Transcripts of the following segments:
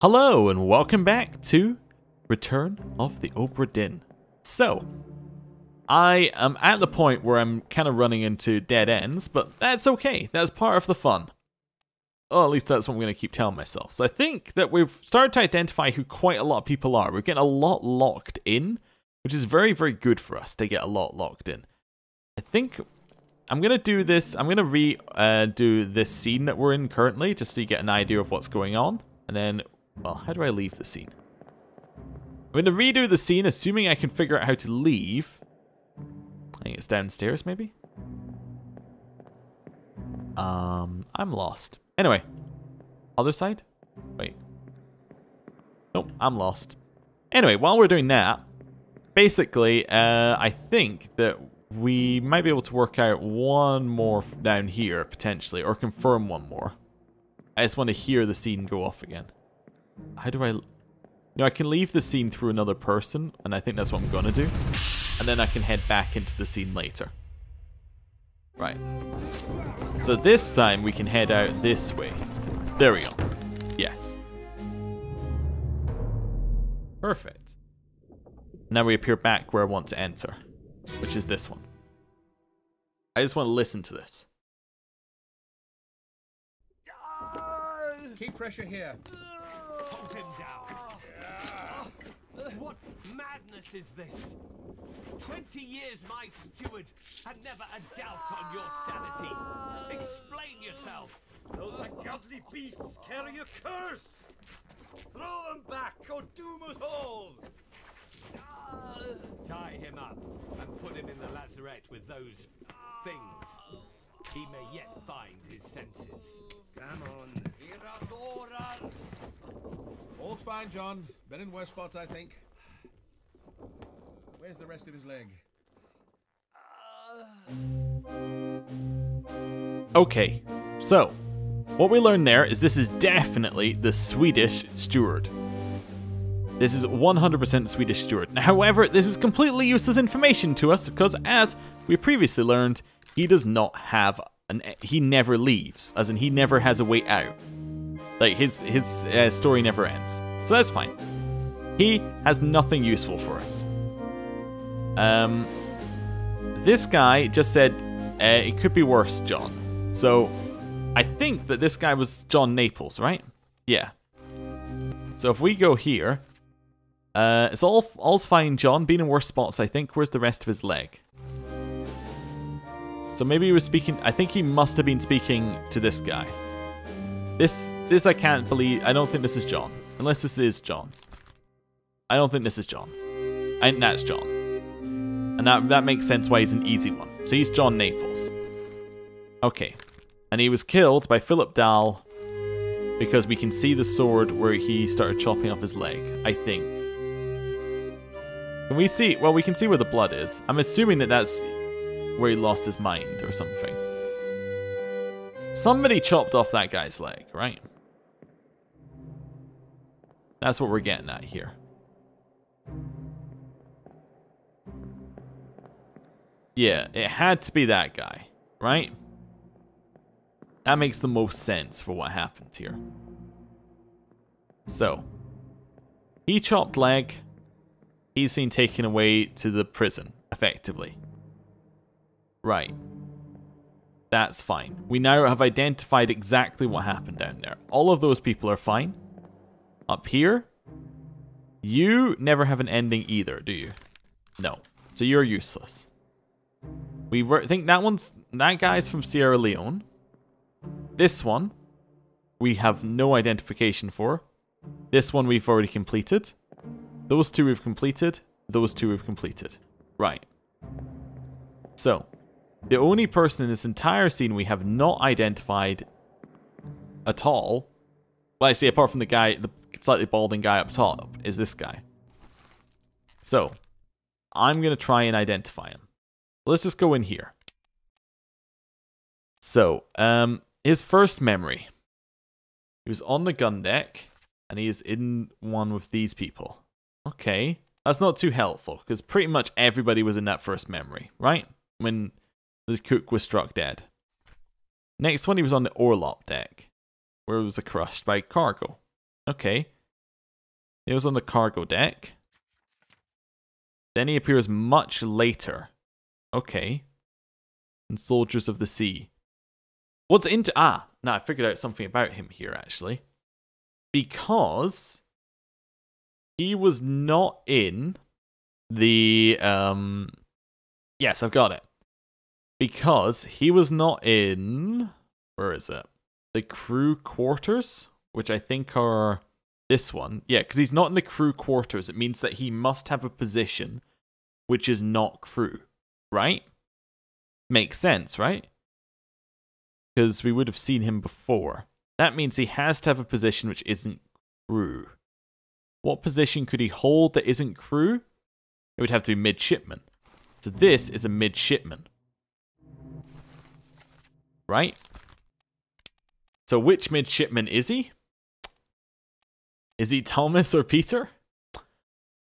Hello and welcome back to Return of the Obra Dinn. So, I am at the point where I'm kind of running into dead ends, but that's okay. That's part of the fun. Well, at least that's what I'm going to keep telling myself. So I think that we've started to identify who quite a lot of people are. We're getting a lot locked in, which is very, very good for us to get a lot locked in. I think I'm going to do this. I'm going to redo this scene that we're in currently, just so you get an idea of what's going on. And then, well, how do I leave the scene? I'm going to redo the scene, assuming I can figure out how to leave. I think it's downstairs, maybe? I'm lost. Anyway, other side? Wait. Nope, I'm lost. Anyway, while we're doing that, basically, I think that we might be able to work out one more down here, potentially, or confirm one more. I just want to hear the scene go off again. How do I... No, I can leave the scene through another person, and I think that's what I'm going to do. And then I can head back into the scene later. Right. So this time we can head out this way. There we go. Yes. Perfect. Now we appear back where I want to enter, which is this one. I just want to listen to this. Keep pressure here. Hold him down. What madness is this? 20 years my steward, and never a doubt on your sanity. Explain yourself. Those ungodly beasts carry a curse. Throw them back or doom us all. Tie him up and put him in the lazarette with those things. He may yet find his senses. Come on. All's fine, John. Been in worse spots, I think. Where's the rest of his leg? Okay, so what we learned there is this is definitely the Swedish steward. This is 100% Swedish steward. However, this is completely useless information to us because, as we previously learned, he does not have he never leaves, as in he never has a way out. Like his story never ends, so that's fine. He has nothing useful for us. This guy just said it could be worse, John. So I think that this guy was John Naples, right? Yeah. So if we go here, it's all's fine, John. Been in worse spots, I think. Where's the rest of his leg? So maybe he was speaking... I think he must have been speaking to this guy. This I can't believe... I don't think this is John. Unless this is John. I don't think this is John. I think that's John. And that makes sense why he's an easy one. So he's John Naples. Okay. And he was killed by Philip Dahl because we can see the sword where he started chopping off his leg, I think. Can we see... Well, we can see where the blood is. I'm assuming that that's where he lost his mind or something. Somebody chopped off that guy's leg, right? That's what we're getting at here. Yeah, it had to be that guy, right? That makes the most sense for what happened here. So, he chopped leg. He's been taken away to the prison, effectively. Right. That's fine. We now have identified exactly what happened down there. All of those people are fine. Up here, you never have an ending either, do you? No. So you're useless. We think that guy's from Sierra Leone. This one, we have no identification for. This one we've already completed. Those two we've completed. Those two we've completed. Right. So, the only person in this entire scene we have not identified at all, well, actually, apart from the guy, the slightly balding guy up top, is this guy. So, I'm going to try and identify him. Let's just go in here. So, his first memory. He was on the gun deck, and he is in one with these people. Okay, that's not too helpful, because pretty much everybody was in that first memory, right? When the cook was struck dead. Next one, he was on the Orlop deck, where it was crushed by cargo. Okay. He was on the cargo deck. Then he appears much later. Okay. And Soldiers of the Sea. What's into... Ah, now I figured out something about him here, actually. Because he was not in the... Yes, I've got it. Because he was not in... Where is it? The crew quarters, which I think are this one. Yeah, because he's not in the crew quarters. It means that he must have a position which is not crew, right? Makes sense, right? Because we would have seen him before. That means he has to have a position which isn't crew. What position could he hold that isn't crew? It would have to be midshipman. So this is a midshipman. Right? So which midshipman is he? Is he Thomas or Peter?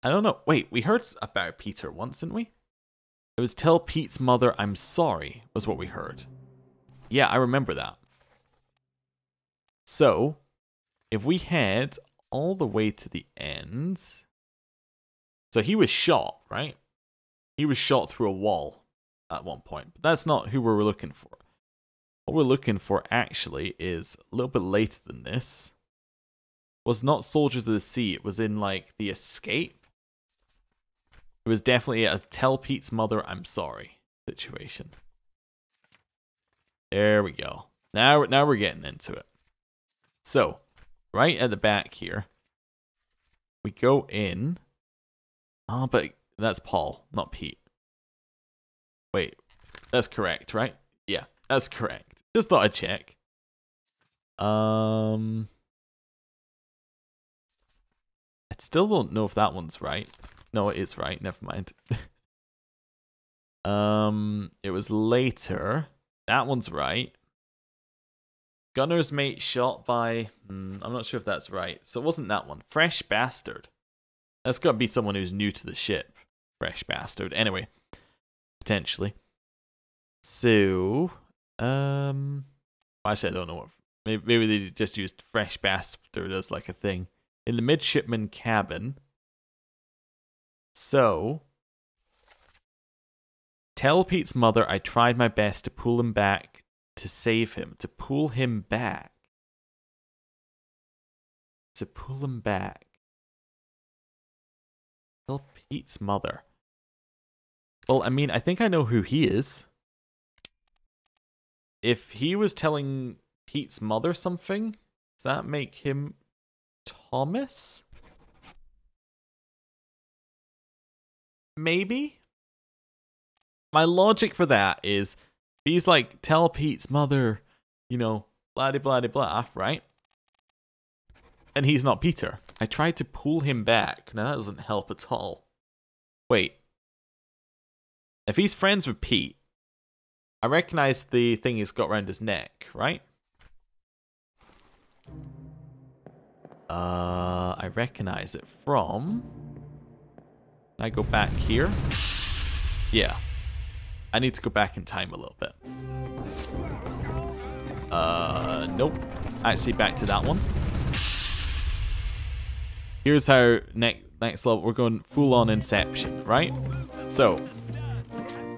I don't know. Wait, we heard about Peter once, didn't we? It was tell Pete's mother I'm sorry was what we heard. Yeah, I remember that. So, if we head all the way to the end... So he was shot, right? He was shot through a wall at one point. But that's not who we're looking for. What we're looking for actually is a little bit later than this. It was not Soldiers of the Sea. It was in like the Escape. It was definitely a tell Pete's mother I'm sorry situation. There we go. Now we're getting into it. So, right at the back here, we go in. Oh, but that's Paul, not Pete. Wait, that's correct, right? Yeah, that's correct. Just thought I'd check. I still don't know if that one's right. No, it is right. Never mind. It was later. That one's right. Gunner's mate shot by... I'm not sure if that's right. So it wasn't that one. Fresh bastard. That's got to be someone who's new to the ship. Fresh bastard. Anyway. Potentially. So... Actually, I don't know what... Maybe they just used fresh bastard as like a thing. In the midshipman cabin. So... Tell Pete's mother I tried my best to pull him back to save him. To pull him back. To pull him back. Tell Pete's mother. Well, I mean, I think I know who he is. If he was telling Pete's mother something, does that make him Thomas? Maybe? My logic for that is, he's like, tell Pete's mother, you know, blah, blah, blah, blah, right? And he's not Peter. I tried to pull him back. Now that doesn't help at all. Wait. If he's friends with Pete, I recognize the thing he's got around his neck, right? I recognize it from... Can I go back here? Yeah. I need to go back in time a little bit. Nope. Actually, back to that one. Here's how next level, we're going full on Inception, right? So,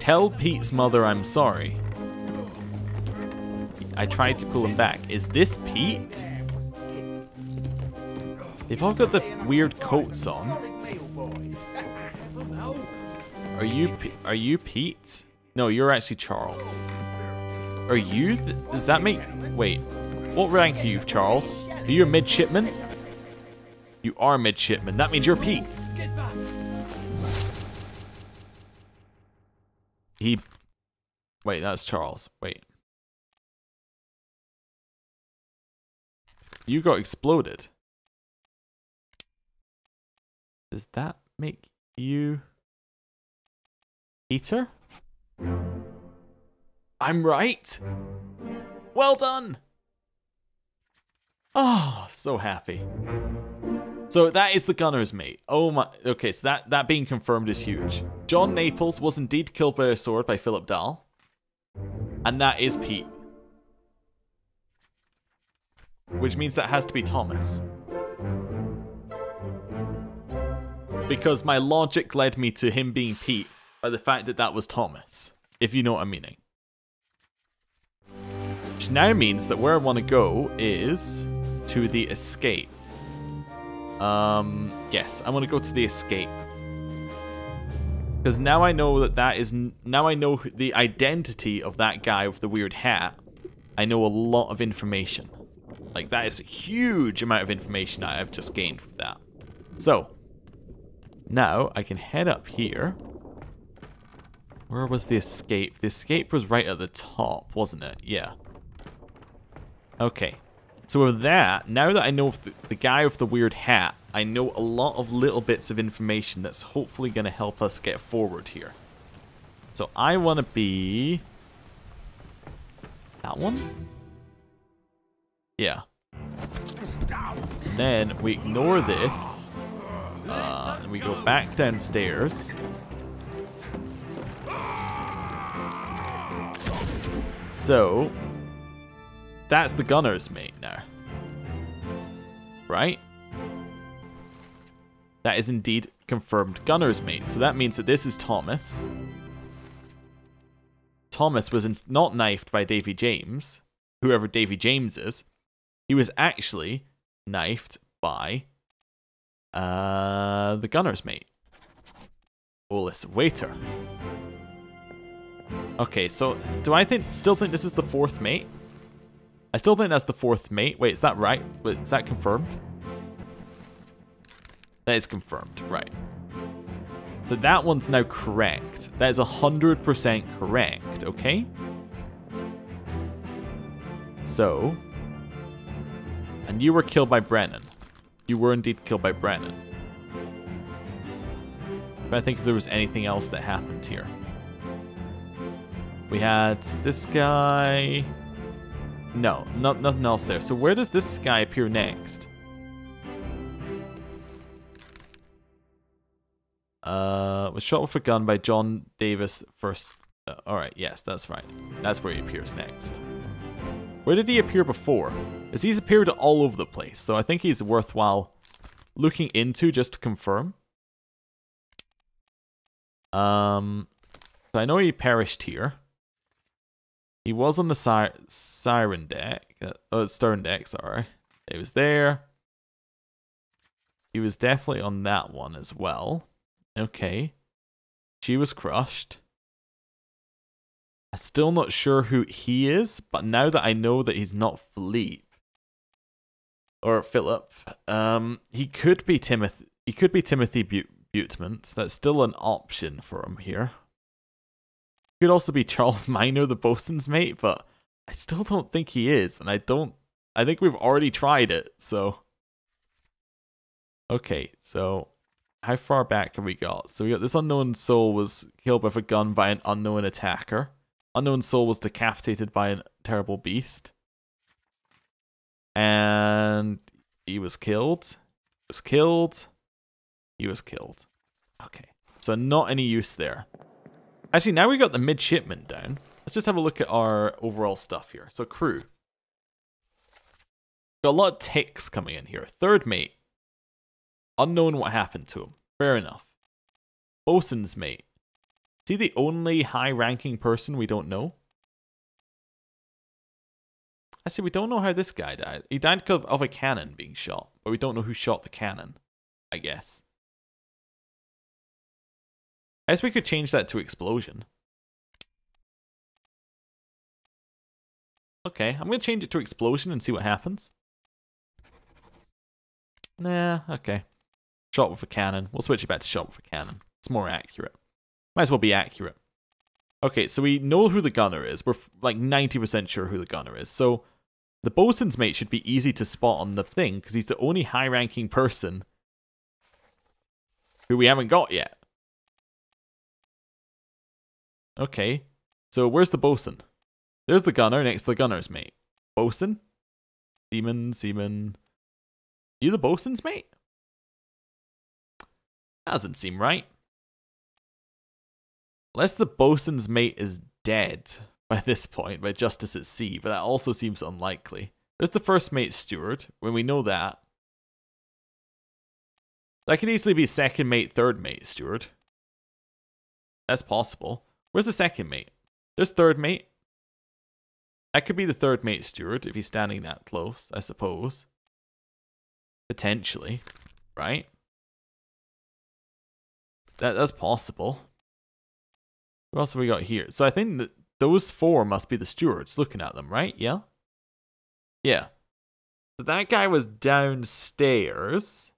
tell Pete's mother I'm sorry. I tried to pull him back. Is this Pete? They've all got the weird coats on. Are you Pete? No, you're actually Charles. Are you? Does that make... Wait. What rank are you, Charles? Are you a midshipman? You are a midshipman. That means you're Pete. Wait, that's Charles. Wait. You got exploded. Does that make you... Peter? I'm right. Well done. Oh, so happy. So that is the gunner's mate. Oh my. Okay, so that being confirmed is huge. John Naples was indeed killed by a sword by Philip Dahl. And that is Pete. Which means that has to be Thomas. because my logic led me to him being Pete by the fact that that was Thomas, if you know what I'm meaning. Which now means that where I want to go is to the escape. Yes, I want to go to the escape. Because now I know now I know the identity of that guy with the weird hat. I know a lot of information. Like, that is a huge amount of information that I've just gained with that. So, now I can head up here. Where was the escape? The escape was right at the top, wasn't it? Yeah. Okay. So with that, now that I know the guy with the weird hat, I know a lot of little bits of information that's hopefully going to help us get forward here. So I want to be... that one? Yeah. And then we ignore this. And we go back downstairs. So, that's the gunner's mate now. Right? That is indeed confirmed gunner's mate. So that means that this is Thomas. Thomas was not knifed by Davy James, whoever Davy James is. He was actually knifed by the gunner's mate. Oh, listen, waiter. Okay, so do I still think this is the fourth mate? I still think that's the fourth mate. Wait, is that right? Wait, is that confirmed? That is confirmed, right. So that one's now correct. That is 100% correct, okay? So, and you were killed by Brennan. You were indeed killed by Brennan. But I think if there was anything else that happened here. We had this guy. No, nothing else there. So where does this guy appear next? Was shot with a gun by John Davis first. Alright, yes, that's right. That's where he appears next. Where did he appear before? Because he's appeared all over the place, so I think he's worthwhile looking into just to confirm. So I know he perished here. He was on the siren deck. Stern deck, sorry. He was there. He was definitely on that one as well. Okay. She was crushed. I'm still not sure who he is, but now that I know that he's not Philippe or Philip, he could be Timothy. He could be Timothy Butemans. That's still an option for him here. Could also be Charles Minor, the bosun's mate, but I still don't think he is, and I think we've already tried it, so. Okay, so how far back have we got? So we got this unknown soul was killed with a gun by an unknown attacker. Unknown soul was decapitated by a terrible beast. And he was killed. He was killed. He was killed. Okay, so not any use there. Actually, now we got the midshipman down. Let's just have a look at our overall stuff here. So crew. Got a lot of ticks coming in here. Third mate. Unknown what happened to him. Fair enough. Bosun's mate. Is he the only high-ranking person we don't know? Actually, we don't know how this guy died. He died because of a cannon being shot. But we don't know who shot the cannon, I guess. I guess we could change that to explosion. Okay, I'm going to change it to explosion and see what happens. Nah, okay. Shot with a cannon. We'll switch it back to shot with a cannon. It's more accurate. Might as well be accurate. Okay, so we know who the gunner is. We're like 90% sure who the gunner is. So the bosun's mate should be easy to spot on the thing because he's the only high-ranking person who we haven't got yet. Okay, so where's the bosun? There's the gunner next to the gunner's mate. Bosun? Seaman. You the bosun's mate? That doesn't seem right. Unless the bosun's mate is dead by this point, by justice at sea, but that also seems unlikely. There's the first mate steward, when we know that. That could easily be second mate, third mate steward. That's possible. Where's the second mate? There's third mate. That could be the third mate steward if he's standing that close, I suppose. Potentially, right? That's possible. What else have we got here? So I think that those four must be the stewards looking at them, right? Yeah? Yeah. So that guy was downstairs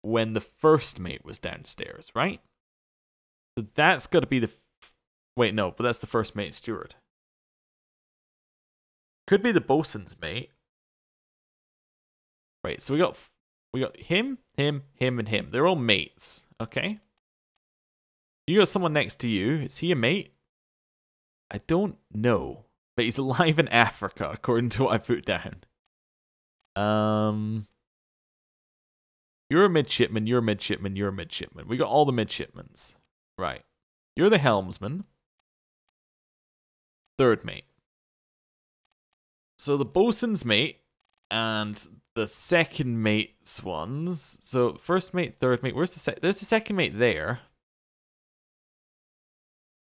when the first mate was downstairs, right? So that's got to be the... Wait, no, but that's the first mate steward. Could be the bosun's mate. Right, so we got him, him, him, and him. They're all mates, okay? You got someone next to you. Is he a mate? I don't know. But he's alive in Africa, according to what I put down. You're a midshipman, you're a midshipman, you're a midshipman. We got all the midshipmans. Right. You're the helmsman. Third mate. So the bosun's mate and the second mate's ones. So first mate, third mate. Where's the there's the second mate there.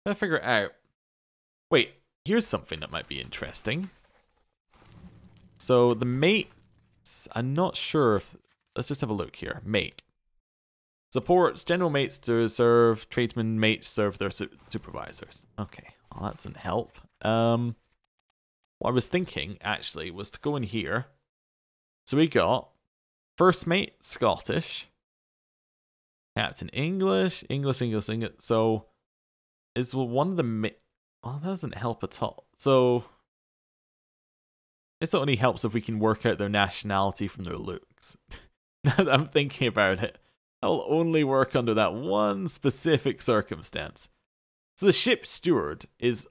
Gotta figure it out. Wait, here's something that might be interesting. So the mates, I'm not sure if... Let's just have a look here. Mate. Supports general mates to serve, tradesmen mates serve their supervisors. Okay, well that doesn't help. What I was thinking, actually, was to go in here. So we got first mate, Scottish. Captain, English. So is one of the well, that doesn't help at all. So this only helps if we can work out their nationality from their looks. Now that I'm thinking about it, I'll only work under that one specific circumstance. So the ship steward is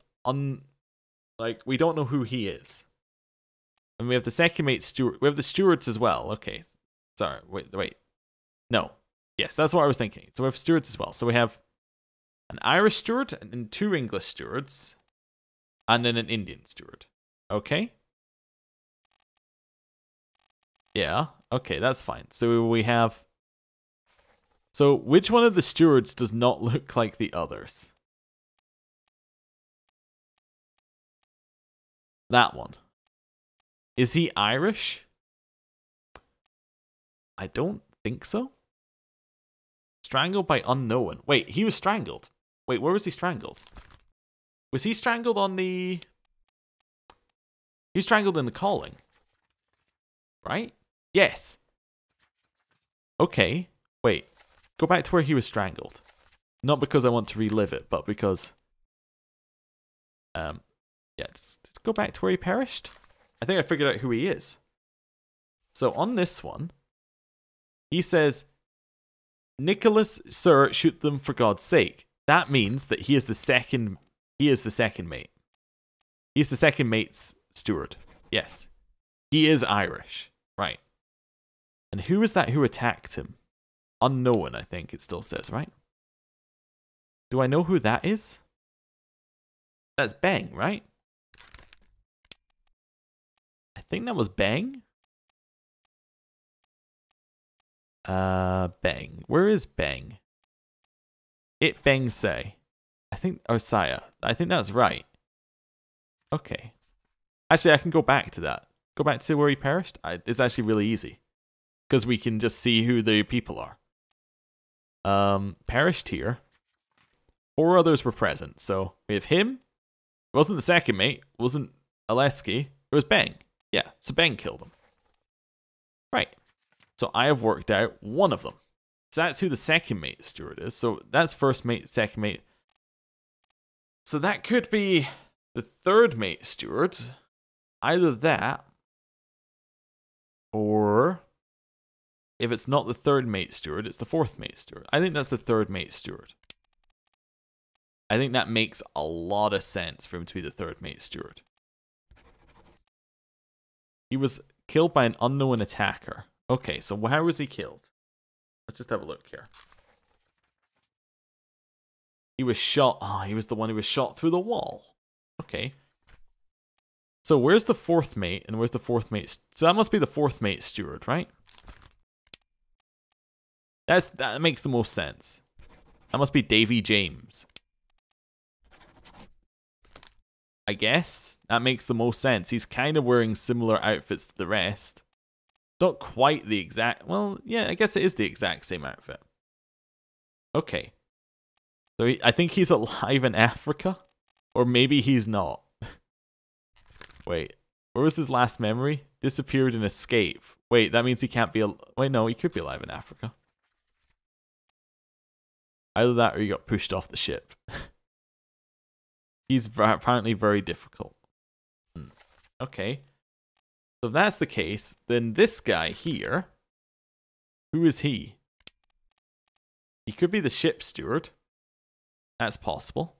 like, we don't know who he is. And we have the second mate steward. We have the stewards as well. Okay. Sorry. Wait. No. Yes, that's what I was thinking. So we have stewards as well. So we have an Irish steward and two English stewards. And then an Indian steward. Okay? Yeah. Okay, that's fine. So we have... So which one of the stewards does not look like the others? That one. Is he Irish? I don't think so. Strangled by unknown. Wait, he was strangled. Wait, where was he strangled? Was he strangled on the... He was strangled in the calling. Right? Yes. Okay. Wait. Go back to where he was strangled. Not because I want to relive it, but because... Yeah, just go back to where he perished. I think I figured out who he is. So on this one, he says, Nicholas, sir, shoot them for God's sake. That means that he is the second mate. He's the second mate's steward. Yes. He is Irish. Right. And who is that who attacked him? Unknown, I think it still says, right? Do I know who that is? That's Bang, right? I think that was Bang. Bang. Where is Bang? It Bang say. I think, or Saya. I think that's right. Okay. Actually, I can go back to that. Go back to where he perished. It's actually really easy. Because we can just see who the people are. Perished here. 4 others were present. So we have him. It wasn't the second mate. It wasn't Aleski. It was Bang. Yeah, so Bang killed him. Right. So I have worked out one of them. So that's who the second mate steward is. So that's first mate, second mate. So that could be the third mate steward. Either that, or if it's not the third mate steward, it's the fourth mate steward. I think that's the third mate steward. I think that makes a lot of sense for him to be the third mate steward. He was killed by an unknown attacker. Okay, so how was he killed? Let's just have a look here. He was shot. Oh, he was the one who was shot through the wall. Okay. So where's the fourth mate and where's the fourth mate? So that must be the fourth mate steward, right? That makes the most sense. That must be Davy James. I guess that makes the most sense. He's kind of wearing similar outfits to the rest. Not quite the exact... Well, yeah, I guess it is the exact same outfit. Okay. So I think he's alive in Africa. Or maybe he's not. Wait. Where was his last memory? Disappeared and escape. Wait, that means he can't be... Wait, no, he could be alive in Africa. Either that or he got pushed off the ship. He's apparently very difficult. Okay. So if that's the case, then this guy here... Who is he? He could be the ship steward. That's possible.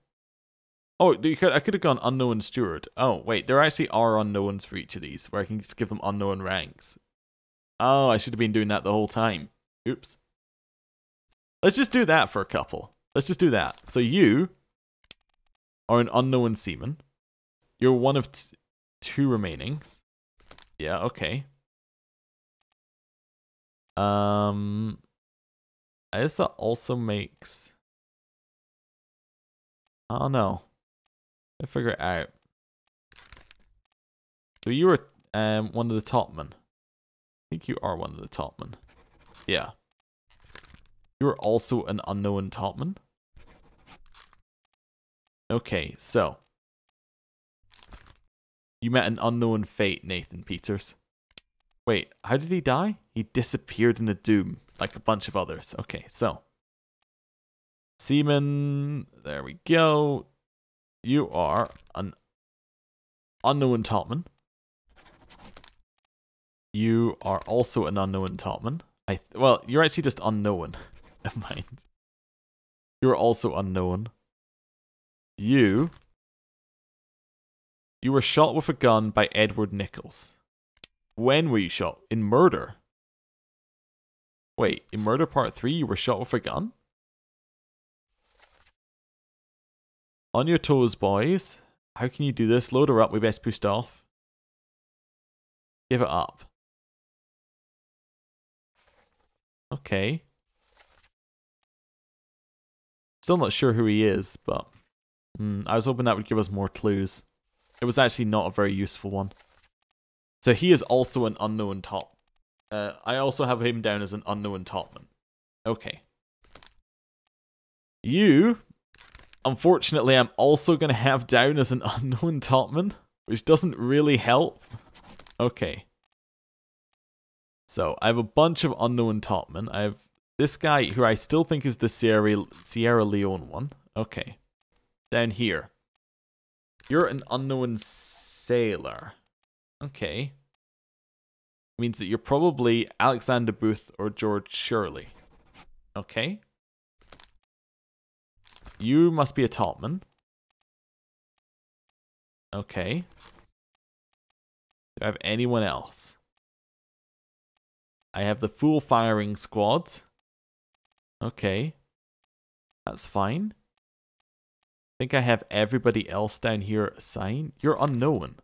Oh, I could have gone unknown steward. Oh, wait, there actually are unknowns for each of these, where I can just give them unknown ranks. Oh, I should have been doing that the whole time. Oops. Let's just do that for a couple. Let's just do that. So you are an unknown seaman. You're one of two remainings. Yeah, okay. I guess that also makes... I don't know. I'll figure it out. So you were one of the topmen. I think you are one of the topmen. Yeah. You are also an unknown topman. Okay, so. You met an unknown fate, Nathan Peters. Wait, how did he die? He disappeared in the doom, like a bunch of others. Okay, so. Seaman, there we go. You are an unknown topman. You are also an unknown topman. Well, you're actually just unknown. Never mind. You're also unknown. You were shot with a gun by Edward Nichols. When were you shot? In Murder? Wait, in Murder Part 3 you were shot with a gun? On your toes, boys. How can you do this? Load her up. We best pushed off. Give it up. Okay. Still not sure who he is, but... I was hoping that would give us more clues. It was actually not a very useful one. So he is also an unknown top. I also have him down as an unknown topman. Okay. You... Unfortunately, I'm also going to have down as an unknown topman, which doesn't really help. Okay. So, I have a bunch of unknown topmen. I have this guy, who I still think is the Sierra Leone one. Okay. Down here. You're an unknown sailor. Okay. Means that you're probably Alexander Booth or George Shirley. Okay. You must be a topman. Okay. Do I have anyone else? I have the full firing squad. Okay. That's fine. I think I have everybody else down here assigned. You're unknown.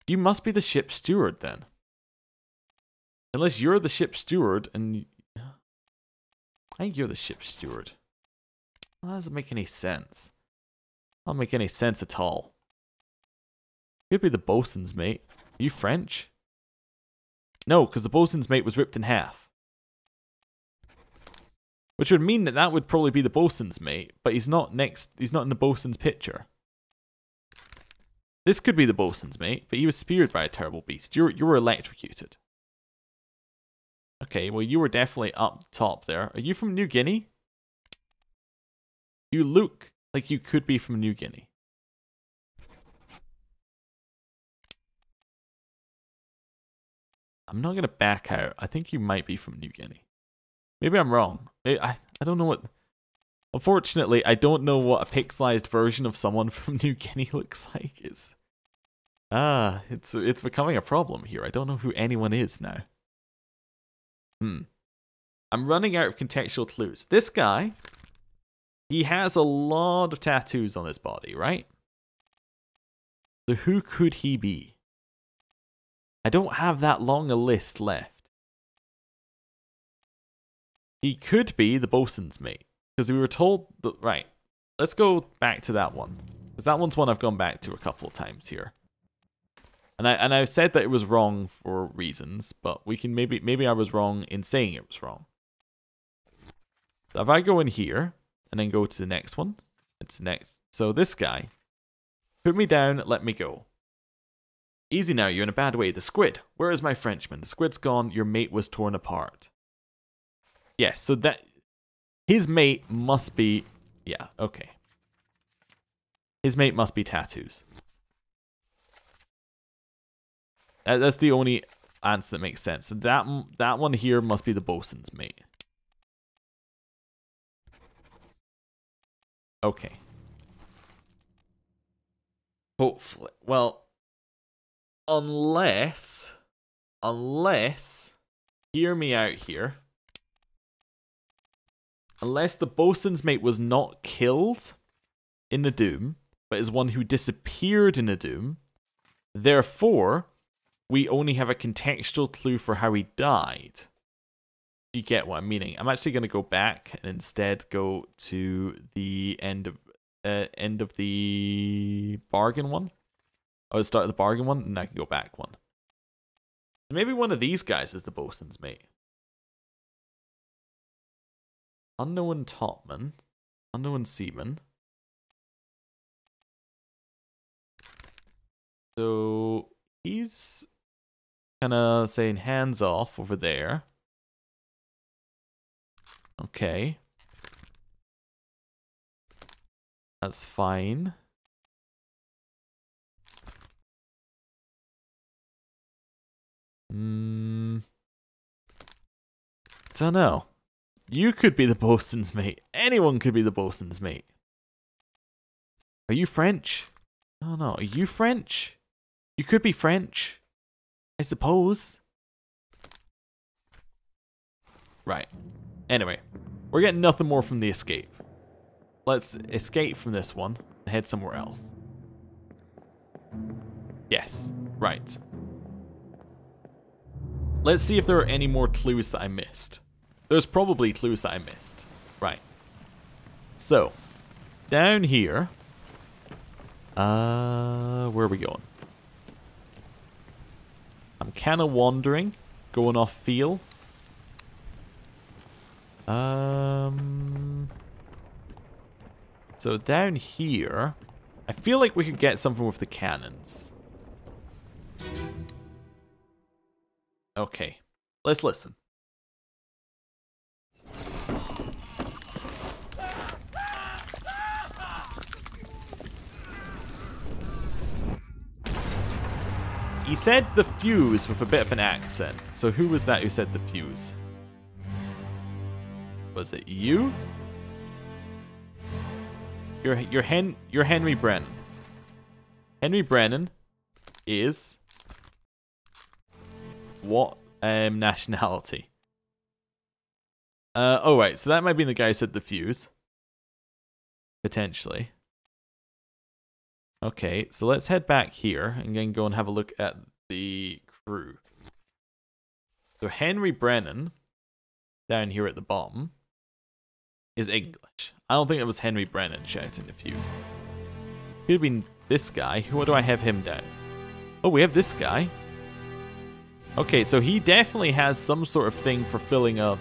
You must be the ship steward then. Unless you're the ship steward and... I think you're the ship steward. Well, that doesn't make any sense. Not make any sense at all. Could be the bosun's mate. Are you French? No, because the bosun's mate was ripped in half. Which would mean that would probably be the bosun's mate, but he's not next. He's not in the bosun's picture. This could be the bosun's mate, but he was speared by a terrible beast. You were electrocuted. Okay, well you were definitely up top there. Are you from New Guinea? You look like you could be from New Guinea. I'm not going to back out. I think you might be from New Guinea. Maybe I'm wrong. I don't know what... Unfortunately, I don't know what a pixelized version of someone from New Guinea looks like. It's becoming a problem here. I don't know who anyone is now. I'm running out of contextual clues. This guy... He has a lot of tattoos on his body, right? So who could he be? I don't have that long a list left. he could be the bosun's mate. Because we were told that, right, let's go back to that one. Because that one's one I've gone back to a couple of times here. And I've said that it was wrong for reasons, but we can maybe I was wrong in saying it was wrong. So if I go in here and then go to the next one, it's next. So this guy, put me down, let me go. Easy now, you're in a bad way. The squid. Where is my Frenchman? The squid's gone. Your mate was torn apart. Yes, so that his mate must be, yeah, okay. His mate must be tattoos. That's the only answer that makes sense. So that one here must be the bosun's mate. Okay. Hopefully. Well, unless, hear me out here. Unless the bosun's mate was not killed in the Doom, but is one who disappeared in the Doom, therefore, we only have a contextual clue for how he died. You get what I'm meaning? I'm actually going to go back and instead go to the end of the bargain one. Oh, the start of the bargain one, and I can go back one. Maybe one of these guys is the bosun's mate. Unknown topman, unknown seaman. So he's kind of saying hands off over there. Okay. That's fine. Don't know. You could be the bosun's mate. Anyone could be the bosun's mate. Are you French? I don't know. Are you French? You could be French, I suppose. Right. Anyway, we're getting nothing more from the escape. Let's escape from this one and head somewhere else. Yes. Right. Let's see if there are any more clues that I missed. There's probably clues that I missed. Right. So, down here. Where are we going? I'm kind of wandering, going off feel. So down here, I feel like we could get something with the cannons. Okay, let's listen. He said the fuse with a bit of an accent. So who was that who said the fuse? Was it you? You're Henry Brennan. Henry Brennan is what nationality? Oh right, so that might be the guy who said the fuse. Potentially. Okay, so let's head back here and then go and have a look at the crew. So Henry Brennan, down here at the bottom, is English. I don't think it was Henry Brennan shouting the fuse. Could have been this guy. What do I have him down? Oh, we have this guy. Okay, so he definitely has some sort of thing for filling a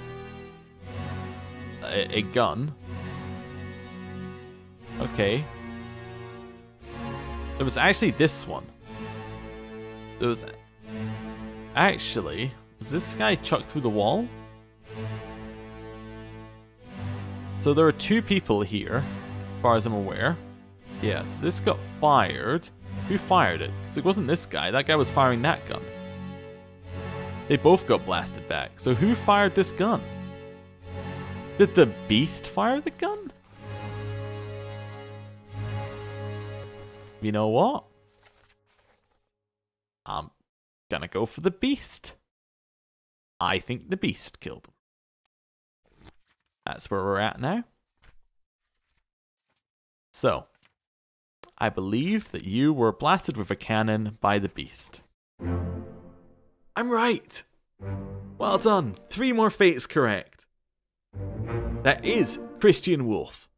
gun. Okay. It was actually this one. There was actually... Was this guy chucked through the wall? So there are two people here, as far as I'm aware. Yeah, so this got fired. Who fired it? Because it wasn't this guy. That guy was firing that gun. They both got blasted back. So who fired this gun? Did the beast fire the gun? You know what? I'm gonna go for the beast. I think the beast killed him. That's where we're at now. So, I believe that you were blasted with a cannon by the beast. I'm right! Well done! 3 more fates correct. That is Christian Wolff.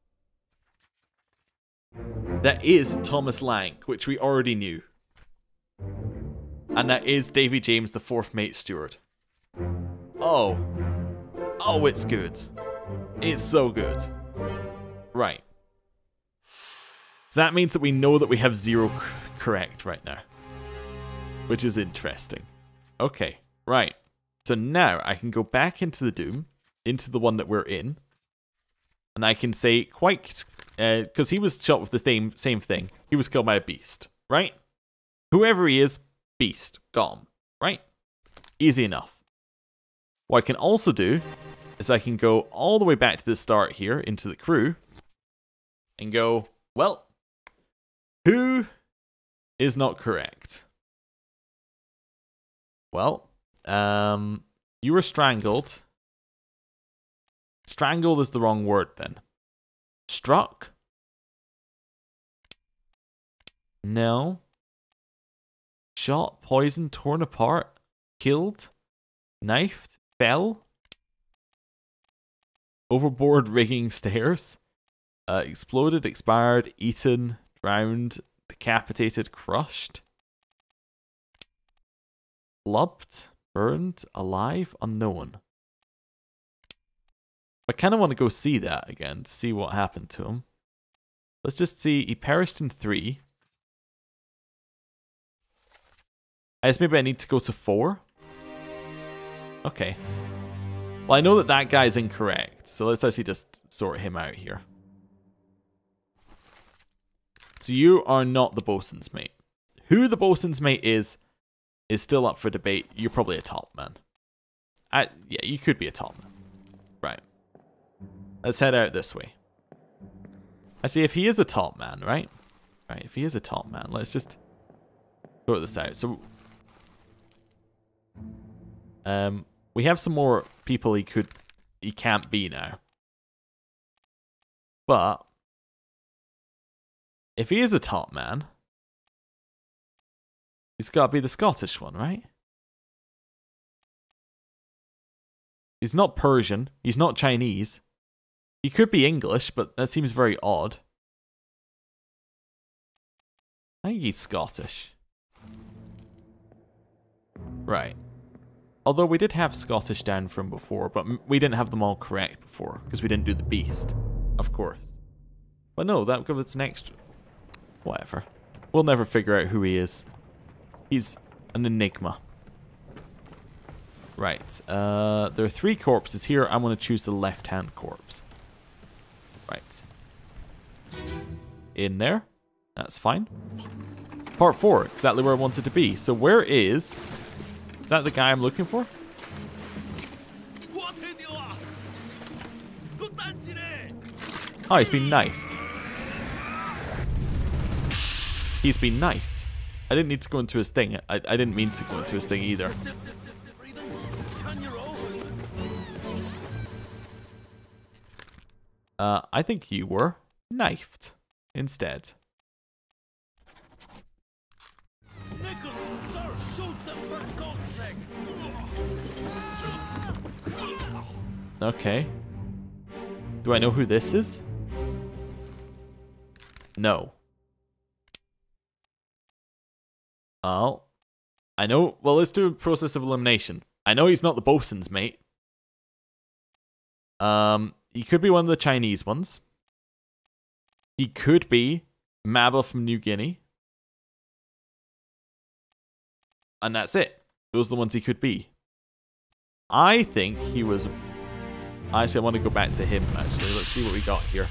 That is Thomas Lang, which we already knew. And that is Davy James, the 4th mate steward. Oh. Oh, it's good. It's so good. Right. So that means that we know that we have 0 correct right now. Which is interesting. Okay, right. So now I can go back into the Doom, into the one that we're in. And I can say quite... because he was shot with the same thing. He was killed by a beast, right? Whoever he is, beast, gone, right? Easy enough. What I can also do is I can go all the way back to the start here into the crew and go, well, who is not correct? Well, you were strangled. Strangled is the wrong word then. Struck? No. Shot, poisoned, torn apart, killed, knifed, fell, overboard rigging stairs, exploded, expired, eaten, drowned, decapitated, crushed, flubbed, burned, alive, unknown. I kind of want to go see that again, to see what happened to him. Let's just see, he perished in 3. I guess maybe I need to go to 4. Okay. Well, I know that that guy's incorrect, so let's actually just sort him out here. So you are not the bosun's mate. Who the bosun's mate is still up for debate. You're probably a top man. Yeah, you could be a top man. Right. Let's head out this way. Actually, if he is a top man, right? Right, if he is a top man, let's just sort this out. So, we have some more people he can't be now. But if he is a top man, he's got to be the Scottish one, right? He's not Persian. He's not Chinese. He could be English, but that seems very odd. I think he's Scottish. Right. Although we did have Scottish down from before, but we didn't have them all correct before, because we didn't do the beast. Of course. But no, that gives us an extra... Whatever. We'll never figure out who he is. He's an enigma. Right. There are 3 corpses here. I'm going to choose the left-hand corpse. Right. In there. That's fine. Part 4. Exactly where I wanted to be. So where is... Is that the guy I'm looking for? Oh, he's been knifed. He's been knifed. I didn't need to go into his thing. I didn't mean to go into his thing either. I think you were knifed instead. Okay. Do I know who this is? No. Oh. I know. Well, let's do a process of elimination. I know he's not the bosun's mate. He could be one of the Chinese ones. He could be Mabel from New Guinea. And that's it. Those are the ones he could be. I think he was... Actually, I want to go back to him, actually. Let's see what we got here.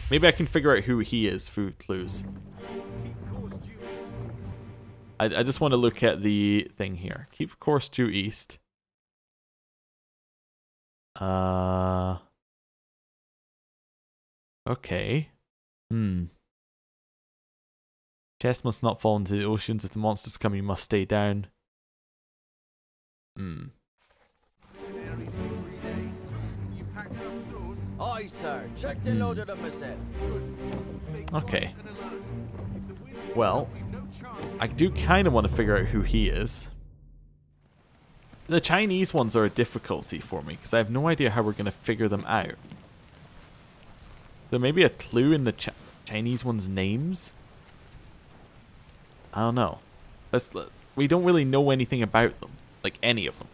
Maybe I can figure out who he is through clues. I just want to look at the thing here. Keep course due east. Okay. Chest must not fall into the oceans. If the monsters come, you must stay down. Aye, sir. Check the load of them myself. Okay. Well, I do kind of want to figure out who he is. The Chinese ones are a difficulty for me, because I have no idea how we're going to figure them out. There may be a clue in the Chinese one's names. I don't know. We don't really know anything about them. Like, any of them.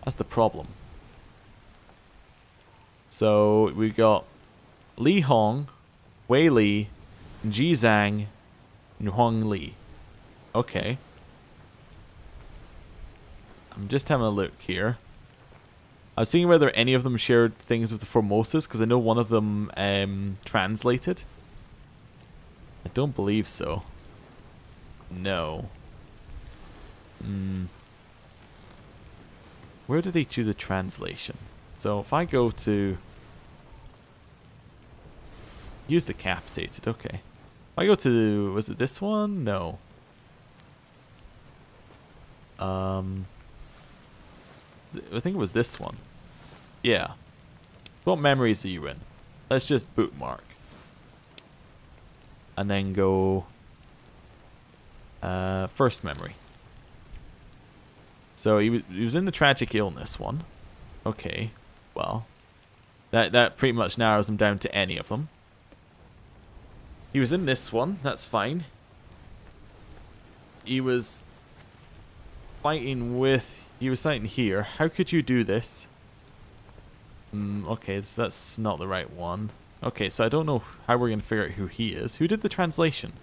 That's the problem. So, we got Li Hong, Wei Li, Ji Zhang, and Huang Li. Okay. I'm just having a look here. I was seeing whether any of them shared things with the Formosas, because I know one of them translated. I don't believe so. No. Where do they do the translation? So if I go to... Use decapitated, okay. If I go to... Was it this one? No. I think it was this one. Yeah. What memories are you in? Let's just bookmark. And then go... first memory. So he was in the tragic illness one. Okay. Well. That pretty much narrows him down to any of them. He was in this one. That's fine. He was fighting with... He was fighting here. How could you do this? Okay, so that's not the right one. Okay, so I don't know how we're going to figure out who he is. Who did the translation?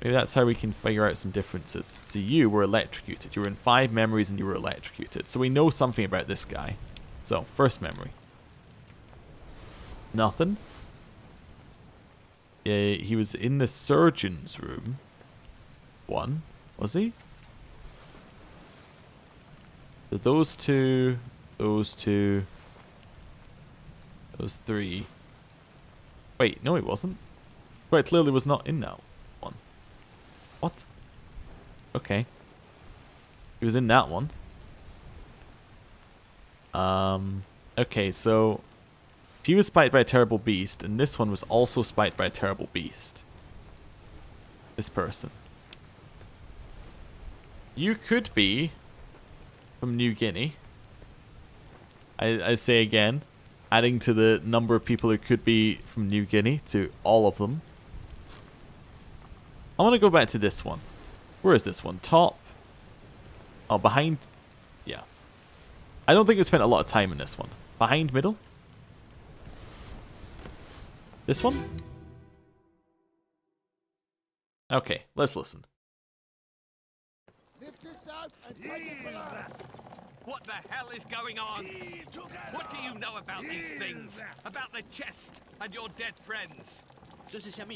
Maybe that's how we can figure out some differences. So you were electrocuted. You were in 5 memories and you were electrocuted. So we know something about this guy. So, first memory. Nothing. Yeah, he was in the surgeon's room. 1. Was he? So those 2, those 2, those 3. Wait, no he wasn't. Quite clearly was not in that one. What? Okay. He was in that one. Okay, so he was spiked by a terrible beast, and this one was also spiked by a terrible beast. This person. You could be from New Guinea. I say again, adding to the number of people who could be from New Guinea to all of them. I want to go back to this one. Where is this one? Top. Oh, behind. Yeah. I don't think we spent a lot of time in this one. Behind middle. This one? Okay, let's listen. What the hell is going on? What do you know about these things? About the chest and your dead friends? 这是什么？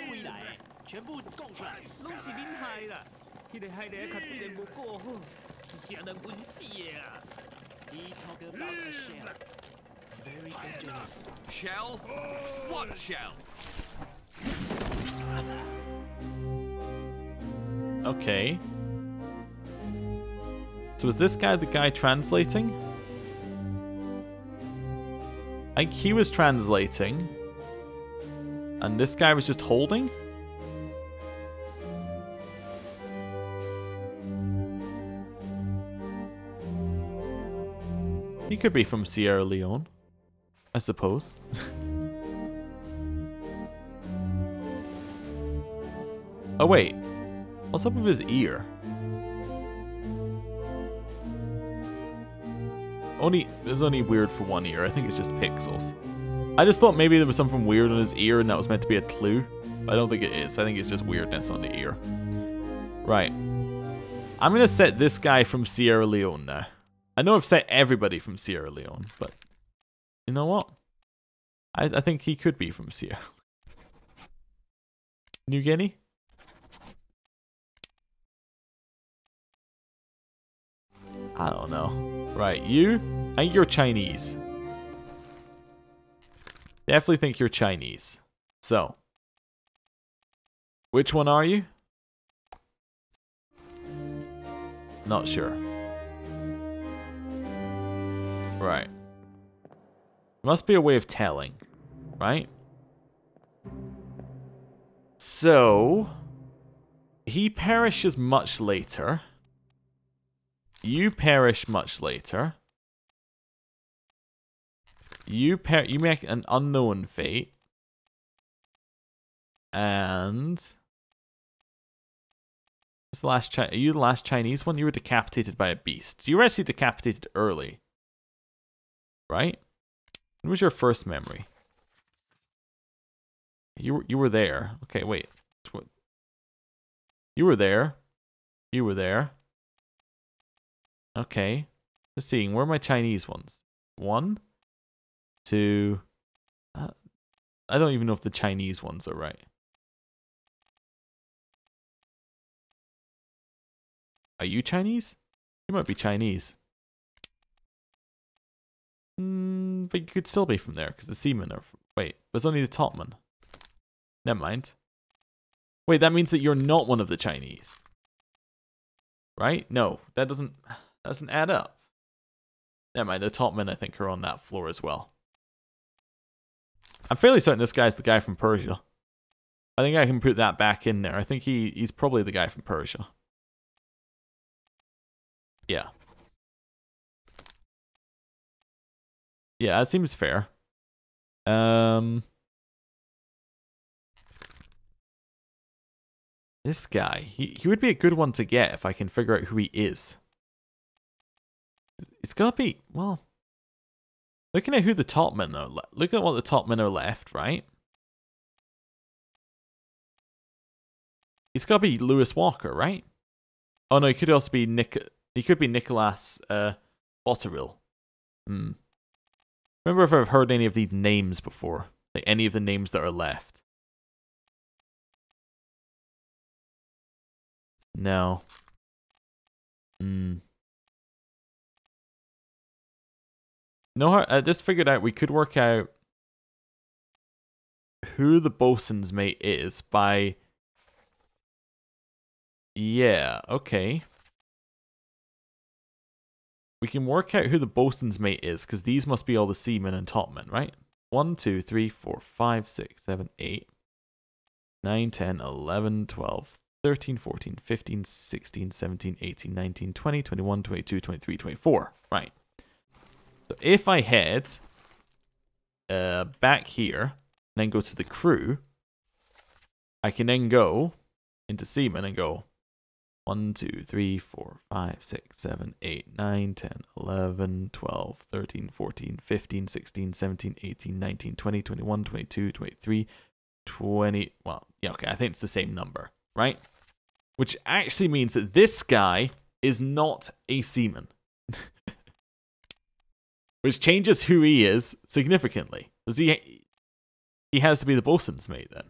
未来全部供出来，拢是恁害啦！迄个害的较对人无过好，是啥人温死的啦？He talk about a shell, very dangerous. Shell? What shell? Okay. So is this guy the guy translating? I think he was translating. And this guy was just holding? He could be from Sierra Leone, I suppose. Oh wait, what's up with his ear? It's only weird for one ear. I think it's just pixels. I just thought maybe there was something weird on his ear and that was meant to be a clue. But I don't think it is. I think it's just weirdness on the ear. Right. I'm going to set this guy from Sierra Leone now. I know I've set everybody from Sierra Leone, but you know what? I think he could be from Sierra New Guinea? I don't know. Right, you? I think you're Chinese. Definitely think you're Chinese. So, which one are you? Not sure. Right. Must be a way of telling, right? So, he perishes much later. You perish much later. You make an unknown fate. And what's the last are you the last Chinese one? You were decapitated by a beast. So you were actually decapitated early. Right? When was your first memory? You were there. Okay, wait. You were there. You were there. Okay. Just seeing, where are my Chinese ones? 1, 2. I don't even know if the Chinese ones are right. Are you Chinese? You might be Chinese. But you could still be from there, because the seamen are... Wait, there's only the topman. Never mind. Wait, that means that you're not one of the Chinese. Right? No, that doesn't add up. Never mind, the topmen I think are on that floor as well. I'm fairly certain this guy's the guy from Persia. I think I can put that back in there. I think he's probably the guy from Persia. Yeah. Yeah, that seems fair. This guy, he would be a good one to get if I can figure out who he is. It's gotta be, well, looking at who the topmen are, look at what the topmen are left, right? It's gotta be Lewis Walker, right? Oh no, he could also be Nicholas Botterill. Remember if I've heard any of these names before? Like any of the names that are left? No. No, I just figured out we could work out who the bosun's mate is by... Yeah, okay. We can work out who the bosun's mate is, because these must be all the seamen and topmen, right? 1, 2, 3, 4, 5, 6, 7, 8, 9, 10, 11, 12, 13, 14, 15, 16, 17, 18, 19, 20, 21, 22, 23, 24. Right. So if I head back here, and then go to the crew, I can then go into seamen and go 1, 2, 3, 4, 5, 6, 7, 8, 9, 10, 11, 12, 13, 14, 15, 16, 17, 18, 19, 20, 21, 22, 23, 20. Well, yeah, okay, I think it's the same number, right? Which actually means that this guy is not a seaman. Which changes who he is significantly. Does he has to be the bosun's mate then.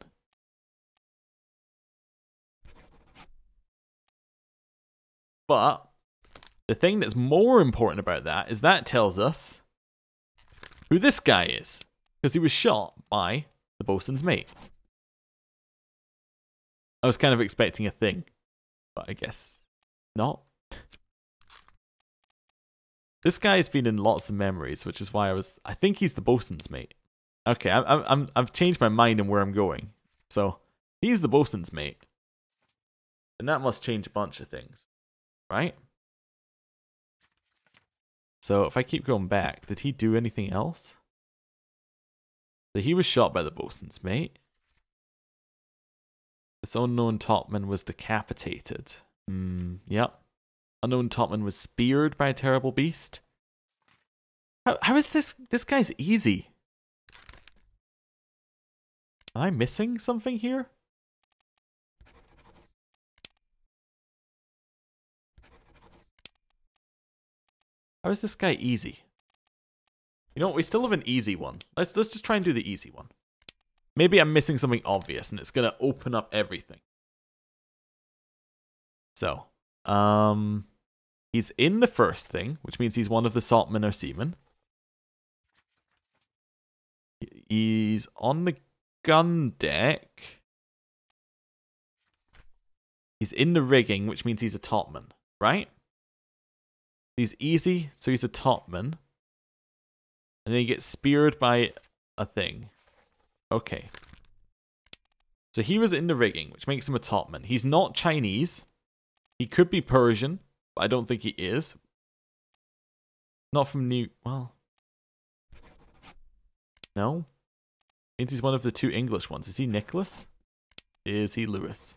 But the thing that's more important about that is that tells us who this guy is. Because he was shot by the bosun's mate. I was kind of expecting a thing. But I guess not. This guy's been in lots of memories, which is why I think he's the bosun's mate. Okay, I've changed my mind on where I'm going. So, he's the bosun's mate. And that must change a bunch of things. Right? So, if I keep going back, did he do anything else? So, he was shot by the bosun's mate. This unknown topman was decapitated. Yep. Unknown topman was speared by a terrible beast. How is this? This guy's easy. Am I missing something here? How is this guy easy? You know what? We still have an easy one. Let's just try and do the easy one. Maybe I'm missing something obvious and it's gonna open up everything. So, he's in the first thing, which means he's one of the saltmen or seamen. He's on the gun deck. He's in the rigging, which means he's a topman, right? He's easy, so he's a topman. And then he gets speared by a thing. Okay. So he was in the rigging, which makes him a topman. He's not Chinese. He could be Persian, but I don't think he is. Not from well. No? Means he's one of the two English ones. Is he Nicholas? Is he Lewis?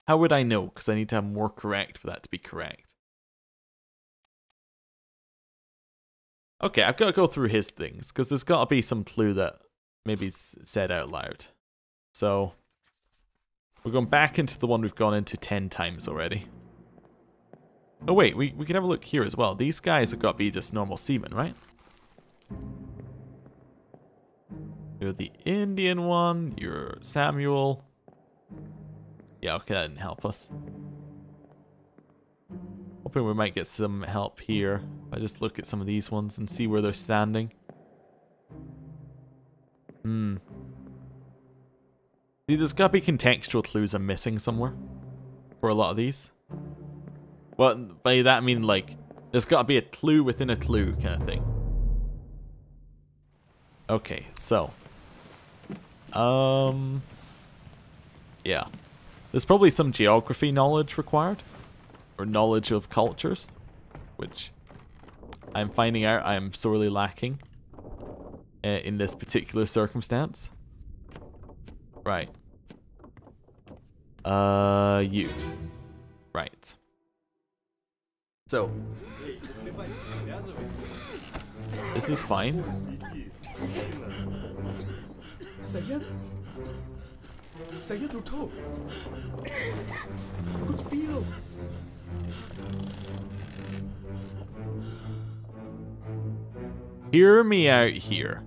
How would I know? Because I need to have more correct for that to be correct. Okay, I've got to go through his things, because there's got to be some clue that maybe is said out loud. So, we're going back into the one we've gone into 10 times already. Oh wait, we can have a look here as well. These guys have got to be just normal seamen, right? You're the Indian one, you're Samuel. Yeah, okay, that didn't help us. Hoping we might get some help here. I just look at some of these ones and see where they're standing. See, there's got to be contextual clues I'm missing somewhere for a lot of these. Well, by that I mean, like, there's got to be a clue within a clue kind of thing. Okay, so. Yeah. There's probably some geography knowledge required. Or knowledge of cultures. Which I'm finding out I am sorely lacking in this particular circumstance. Right. You. Right. So. This is fine. Hear me out here.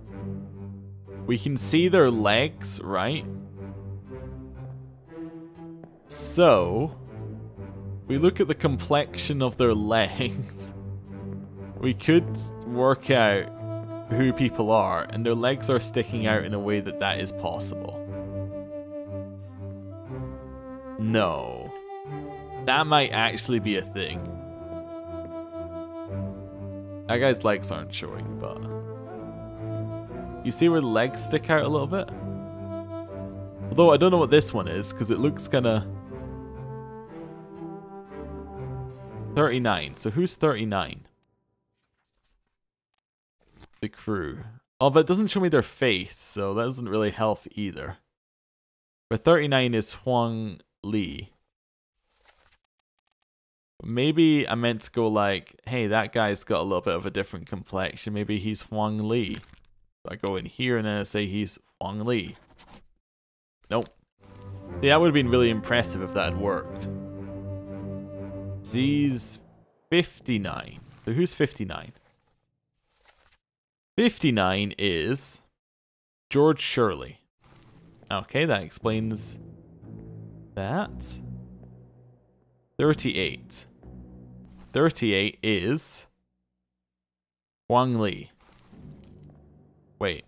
We can see their legs, right? So, we look at the complexion of their legs. We could work out who people are, and their legs are sticking out in a way that that is possible. No. That might actually be a thing. That guy's legs aren't showing, but... You see where the legs stick out a little bit? Although I don't know what this one is, because it looks kinda... 39. So who's 39? The crew. Oh, but it doesn't show me their face, so that doesn't really help either. But 39 is Huang Li. Maybe I meant to go like, hey, that guy's got a little bit of a different complexion. Maybe he's Huang Li. So I go in here and then I say he's Huang Li. Nope. See, that would have been really impressive if that had worked. He's 59. So who's 59? 59 is George Shirley. Okay, that explains that. 38. 38 is Huang Li. Wait.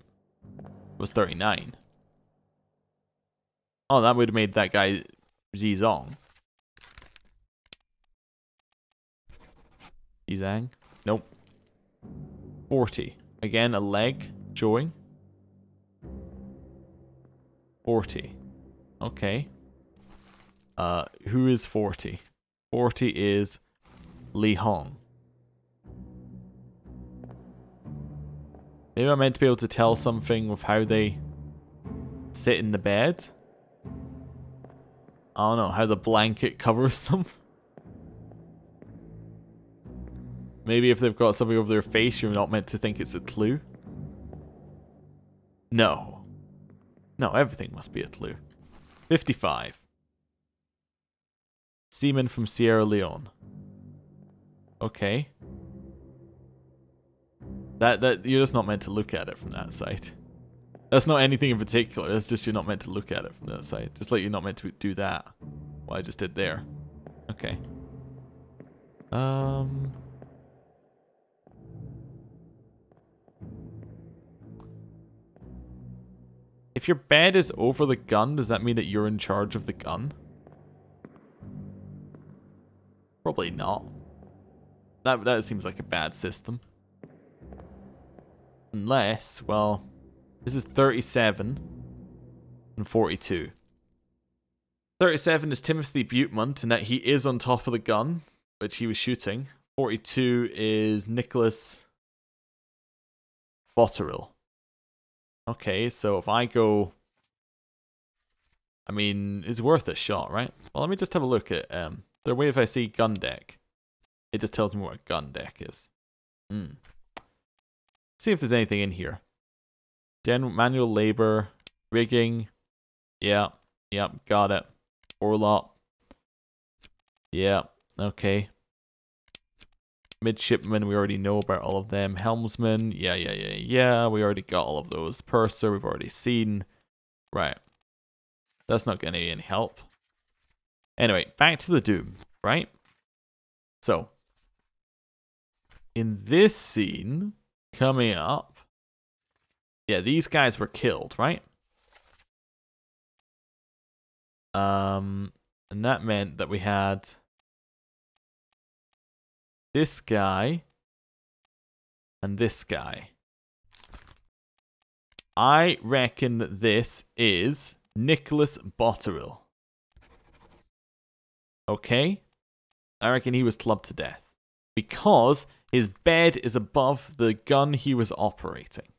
It was 39. Oh, that would have made that guy Zizong. Zizang? Nope. 40. Again, a leg showing. 40. Okay. Who is 40? 40 is Li Hong. Maybe I'm meant to be able to tell something with how they sit in the bed. I don't know, how the blanket covers them. Maybe if they've got something over their face, you're not meant to think it's a clue. No. No, everything must be a clue. 55. Seaman from Sierra Leone. Okay. That you're just not meant to look at it from that side. That's not anything in particular. That's just you're not meant to look at it from that side. Just like you're not meant to do that. What I just did there. Okay. If your bed is over the gun, does that mean that you're in charge of the gun? Probably not. That seems like a bad system. Unless, well, this is 37 and 42. 37 is Timothy Butemont, and that he is on top of the gun, which he was shooting. 42 is Nicholas Botterill. Okay, so if I go... I mean, it's worth a shot, right? Well, let me just have a look at... the way if I see gun deck, it just tells me what a gun deck is. See if there's anything in here. General manual labor, rigging. Yeah, got it. Orlop. Yeah, okay. Midshipman, we already know about all of them. Helmsman, yeah, we already got all of those. Purser, we've already seen. Right. That's not going to be any help. Anyway, back to the Doom, right? So, in this scene, coming up, yeah, these guys were killed, right? And that meant that we had this guy and this guy. I reckon that this is Nicholas Botterill. Okay? I reckon he was clubbed to death. Because his bed is above the gun he was operating.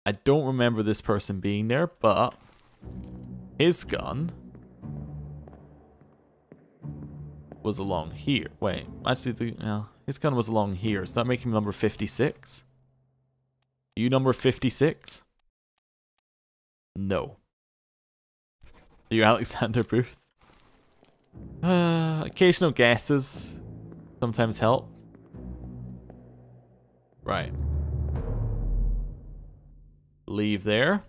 I don't remember this person being there, but his gun was along here. Wait, actually, his gun was along here. Does that make him number 56? You number 56? No. Are you Alexander Booth? Occasional guesses sometimes help. Right. Leave there.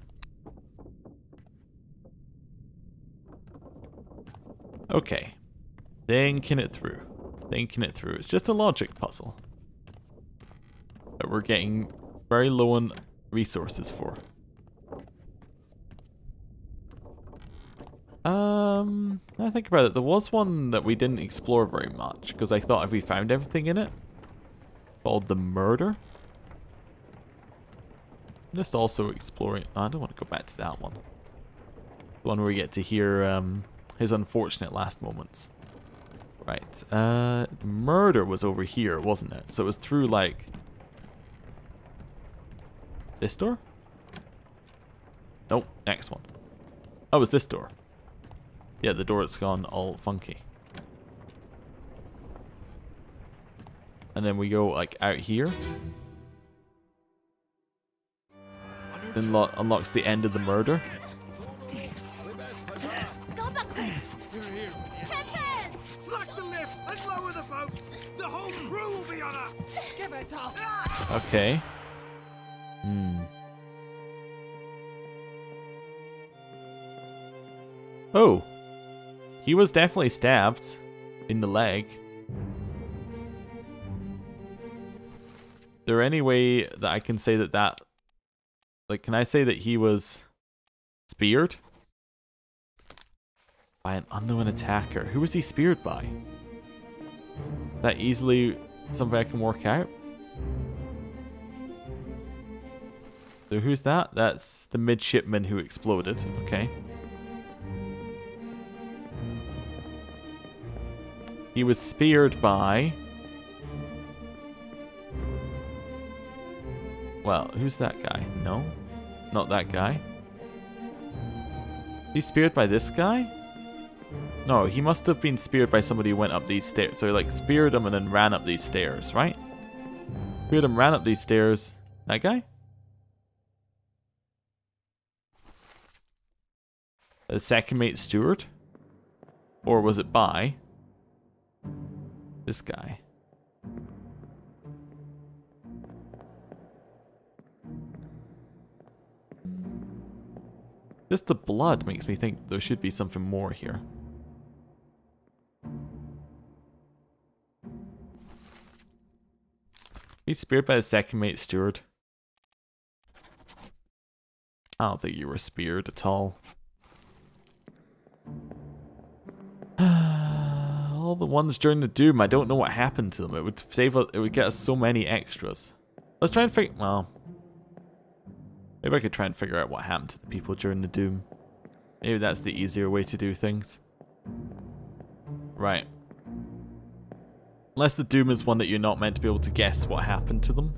Okay. Thinking it through. Thinking it through. It's just a logic puzzle that we're getting very low on resources for. I think about it. There was one that we didn't explore very much because I thought if we found everything in it, called the Murder. Just also exploring. Oh, I don't want to go back to that one. The one where we get to hear his unfortunate last moments. Right. Murder was over here, wasn't it? So it was through like this door? Nope. Next one. Oh, it was this door. Yeah, the door that's gone all funky. And then we go like out here. Then unlocks the end of the murder. Go back there. Captain! Slack the lifts and lower the boats. The whole crew will be on us. Give it up. Okay. Oh. He was definitely stabbed in the leg. Is there any way that I can say that like, can I say that he was speared by an unknown attacker? Who was he speared by? That easily something I can work out? So who's that? That's the midshipman who exploded. Okay. He was speared by... Well, who's that guy? No? Not that guy. He's speared by this guy? No, he must have been speared by somebody who went up these stairs. So he like speared him and then ran up these stairs, right? Speared him, ran up these stairs. That guy? The second mate steward? Or was it by this guy? Just the blood makes me think there should be something more here. He's speared by the second mate steward. I don't think you were speared at all. All the ones during the Doom, I don't know what happened to them. It would save. It would get us so many extras. Let's try and figure. Well, maybe I could try and figure out what happened to the people during the Doom. Maybe that's the easier way to do things. Right. Unless the Doom is one that you're not meant to be able to guess what happened to them.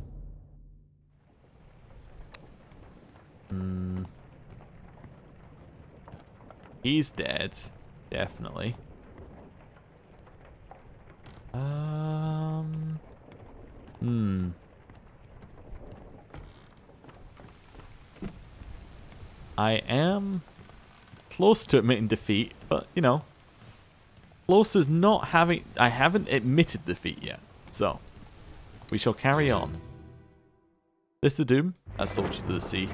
He's dead. Definitely. I am close to admitting defeat, but, you know, close as not having... I haven't admitted defeat yet, so we shall carry on. This the Doom? That's Soldier to the Sea.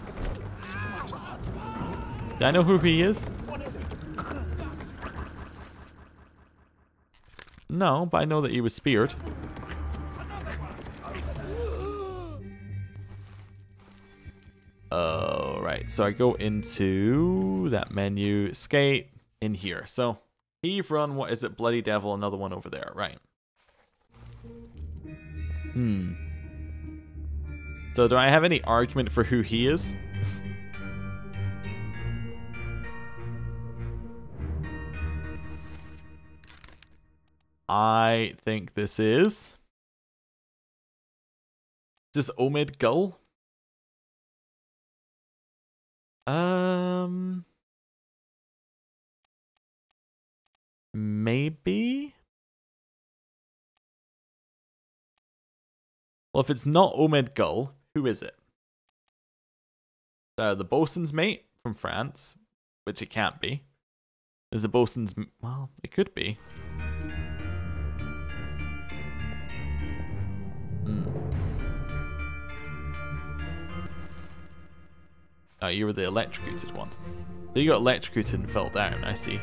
Do I know who he is? No, but I know that he was speared. Oh, right. So I go into that menu, escape, in here. So, heave, run, what is it? Bloody Devil, another one over there. Right. So do I have any argument for who he is? I think this is... Is this Omid Gull? Maybe? Well, if it's not Omid Gull, who is it? The bosun's mate from France, which it can't be. There's a bosun's... Well, it could be. Oh, you were the electrocuted one. So you got electrocuted and fell down, I see.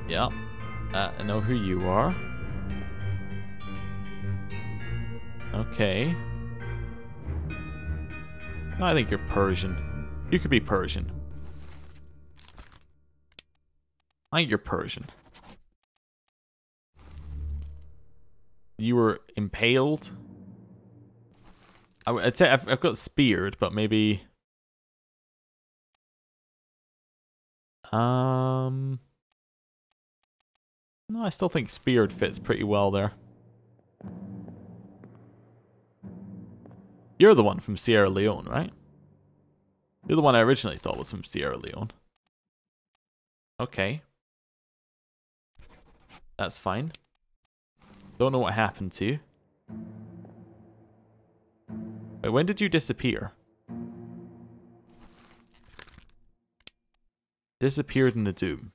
Yeah. I know who you are. Okay. I think you're Persian. You could be Persian. I think you're Persian. You were impaled. I'd say I've got speared, but maybe... No, I still think speared fits pretty well there. You're the one from Sierra Leone, right? You're the one I originally thought was from Sierra Leone. Okay. That's fine. Don't know what happened to you. Wait, when did you disappear? Disappeared in the Doom.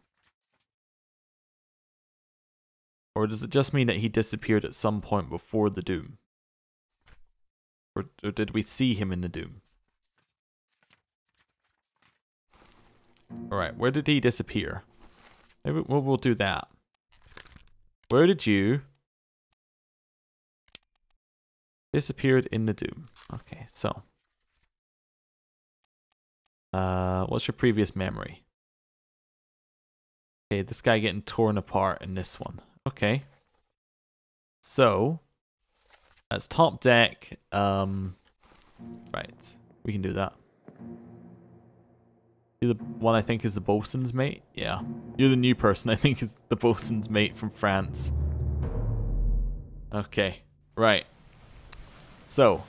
Or does it just mean that he disappeared at some point before the Doom? Or did we see him in the Doom? Alright, where did he disappear? Maybe we'll do that. Where did you... Disappeared in the Doom. Okay, so... what's your previous memory? Okay, this guy getting torn apart in this one. Okay. So... That's top deck. Right. We can do that. You're the one I think is the bosun's mate? Yeah. You're the new person I think is the bosun's mate from France. Okay. Right. So,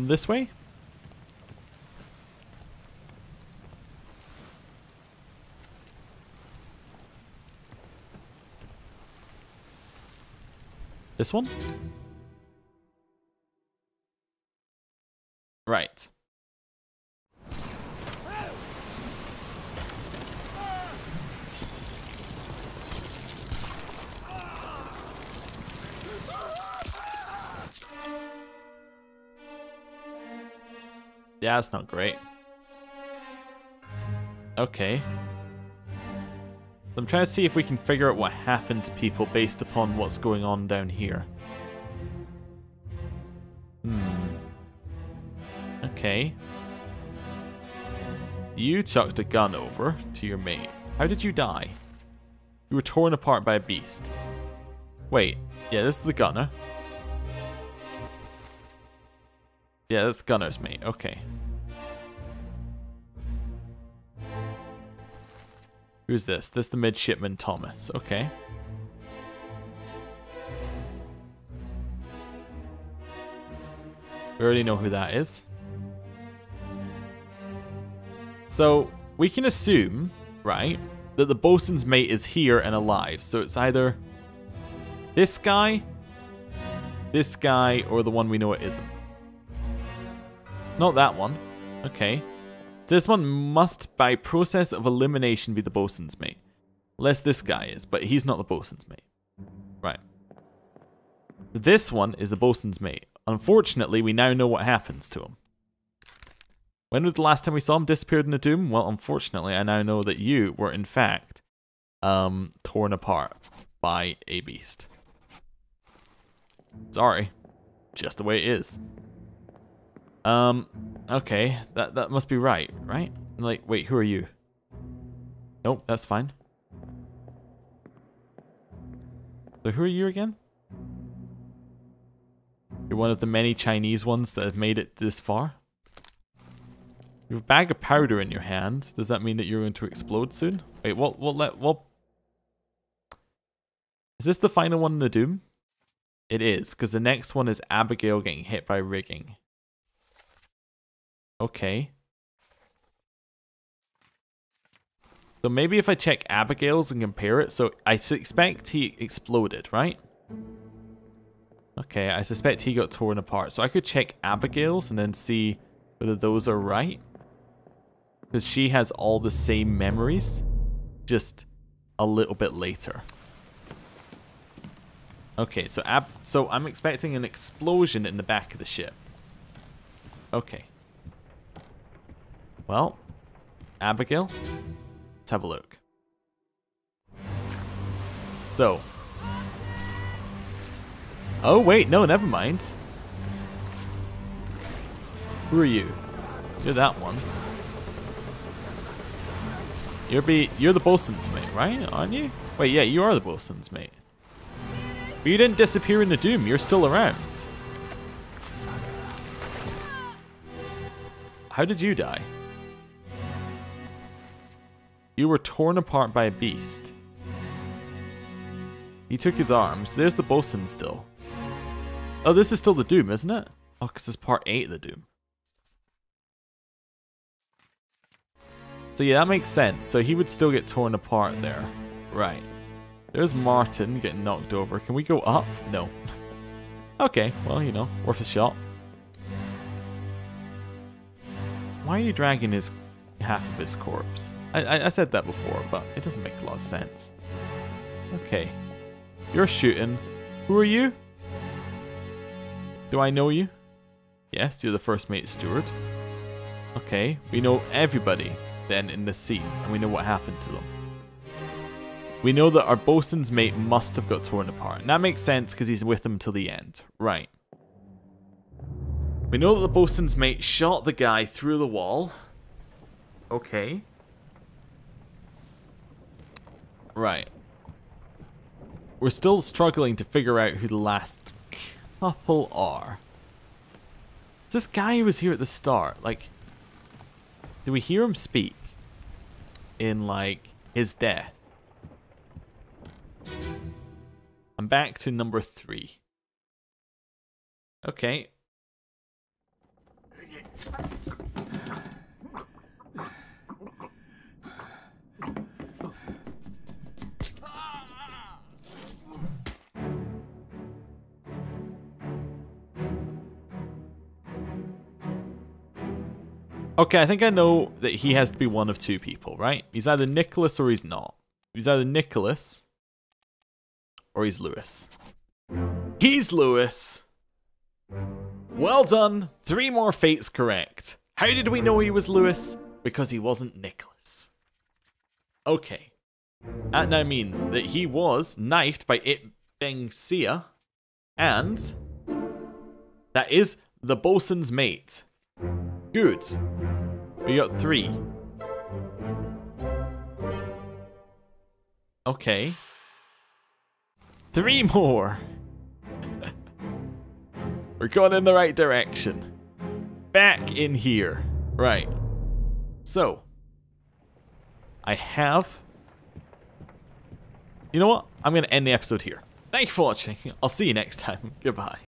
this way? This one? Right. Yeah, that's not great. Okay. I'm trying to see if we can figure out what happened to people based upon what's going on down here. Okay. You chucked a gun over to your mate. How did you die? You were torn apart by a beast. Wait. Yeah, this is the gunner. Yeah, that's gunner's mate. Okay. Who's this? This is the midshipman Thomas. Okay. We already know who that is. So, we can assume, right, that the bosun's mate is here and alive. So it's either this guy, or the one we know it isn't. Not that one. Okay. So this one must, by process of elimination, be the bosun's mate. Unless this guy is, but he's not the bosun's mate. Right. This one is the bosun's mate. Unfortunately, we now know what happens to him. When was the last time we saw him disappeared in the Doom? Well, unfortunately, I now know that you were, in fact, torn apart by a beast. Sorry. Just the way it is. Okay, that must be right? Like, wait, who are you? Nope, that's fine. So who are you again? You're one of the many Chinese ones that have made it this far? You have a bag of powder in your hand. Does that mean that you're going to explode soon? Wait, what? Is this the final one in the Doom? It is, because the next one is Abigail getting hit by rigging. Okay. So maybe if I check Abigail's and compare it. So I suspect he exploded, right? Okay, I suspect he got torn apart. So I could check Abigail's and then see whether those are right. Because she has all the same memories, just a little bit later. Okay, so I'm expecting an explosion in the back of the ship. Okay. Well, Abigail, let's have a look. So. Oh, wait, no, never mind. Who are you? You're that one. You're the bosun's mate, right? Aren't you? Wait, yeah, you are the bosun's mate. But you didn't disappear in the Doom. You're still around. How did you die? You were torn apart by a beast. He took his arms. There's the bosun still. Oh, this is still the Doom, isn't it? Oh, because it's part 8 of the Doom. So yeah, that makes sense. So he would still get torn apart there. Right. There's Martin getting knocked over. Can we go up? No. Okay, well, you know, worth a shot. Why are you dragging his half of his corpse? I said that before, but it doesn't make a lot of sense. Okay. You're shooting. Who are you? Do I know you? Yes, you're the first mate steward. Okay, we know everybody then in this scene, and we know what happened to them. We know that our bosun's mate must have got torn apart. And that makes sense because he's with them till the end. Right. We know that the bosun's mate shot the guy through the wall. Okay. Right. We're still struggling to figure out who the last couple are. This guy who was here at the start, like, did we hear him speak in, like, his death? I'm back to number 3. Okay. Okay, I think I know that he has to be one of two people, right? He's either Nicholas or he's not. He's either Nicholas or he's Lewis. He's Lewis! Well done! 3 more fates correct. How did we know he was Lewis? Because he wasn't Nicholas. Okay. That now means that he was knifed by It Beng Sia, and that is the bosun's mate. Good. We got 3. Okay. 3 more. We're going in the right direction. back in here. Right. So, I have... You know what? I'm going to end the episode here. Thank you for watching. I'll see you next time. Goodbye.